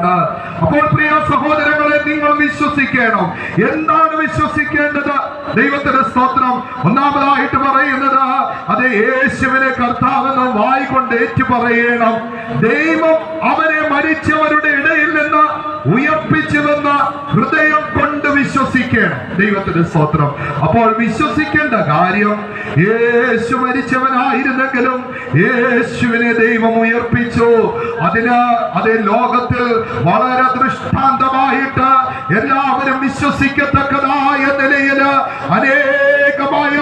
അപ്പോൾ പ്രിയ സഹോദരങ്ങളെ, നിങ്ങൾ വിശ്വസിക്കണം. എന്താണ് വിശ്വസിക്കേണ്ടത്? ദൈവത്തിന്റെ സ്തോത്രം. ഒന്നാമതായിട്ട് പറയുന്നത് അത് യേശുവിനെ കർത്താവെന്ന് വായ് കൊണ്ട് ഏറ്റു പറയണം. ദൈവം അവനെ മരിച്ചവരുടെ ഇടയിൽ നിന്ന് ഉയർപ്പിച്ചുവെന്ന് ഹൃദയം കൊണ്ട് വിശ്വസിക്കണം. ദൈവത്തിന്റെ സ്തോത്രം. അപ്പോൾ വിശ്വസിക്കേണ്ട കാര്യം, യേശു മരിച്ചവനായിരുന്നെങ്കിലും യേശുവിനെ ദൈവം ഉയർപ്പിച്ചു. അതേ ലോകത്തിൽ വളരെ ദൃഷ്ടാന്തമായിട്ട് എല്ലാവരും വിശ്വസിക്കത്തക്കതായ നിലയിൽ അനേകമായ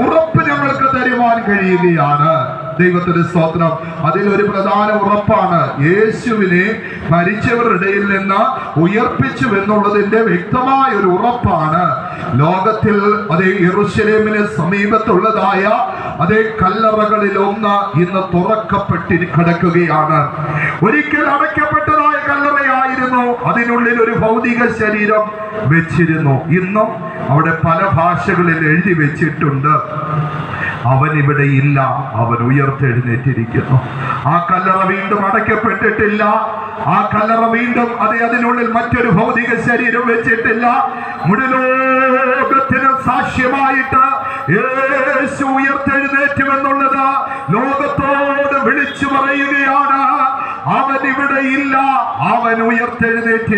ഉറപ്പ് ഞങ്ങൾക്ക് തരുവാൻ കഴിയുകയാണ്. ദൈവത്തിന്റെ സ്തോത്രം. അതിലൊരു പ്രധാന ഉറപ്പാണ് യേശുവിനെ മരിച്ചവരുടെ ഇടയിൽ നിന്ന് ഉയർപ്പിച്ചു എന്നുള്ളതിന്റെ വ്യക്തമായ ഒരു ഉറപ്പാണ്. ലോകത്തിൽ യെരൂശലേമിന് സമീപത്തുള്ളതായ കല്ലറകളിൽ ഒന്ന് ഇന്ന് തുറക്കപ്പെട്ടി കിടക്കുകയാണ്. ഒരിക്കൽ അടയ്ക്കപ്പെട്ടതായ കല്ലറയായിരുന്നു. അതിനുള്ളിൽ ഒരു ഭൗതിക ശരീരം വെച്ചിരുന്നു. ഇന്നും അവിടെ പല ഭാഷകളിൽ എഴുതി വെച്ചിട്ടുണ്ട്, അവൻ ഇവിടെ ഇല്ല, അവൻ ഉയർത്തെഴുന്നേറ്റിരിക്കുന്നു. ആ കല്ലറ വീണ്ടും അടയ്ക്കപ്പെട്ടിട്ടില്ല. ആ കല്ലറ വീണ്ടും അതിനുള്ളിൽ മറ്റൊരു ഭൗതിക ശരീരം വെച്ചിട്ടില്ല. മുഴുവൻ സാക്ഷ്യമായിട്ട് യേശു ഉയർത്തെഴുന്നേറ്റുമെന്നുള്ളത് ലോകത്തോട് വിളിച്ചു പറയുകയാണ്. അവൻ ഇവിടെ ഇല്ല, അവൻ ഉയർത്തെഴുന്നേറ്റി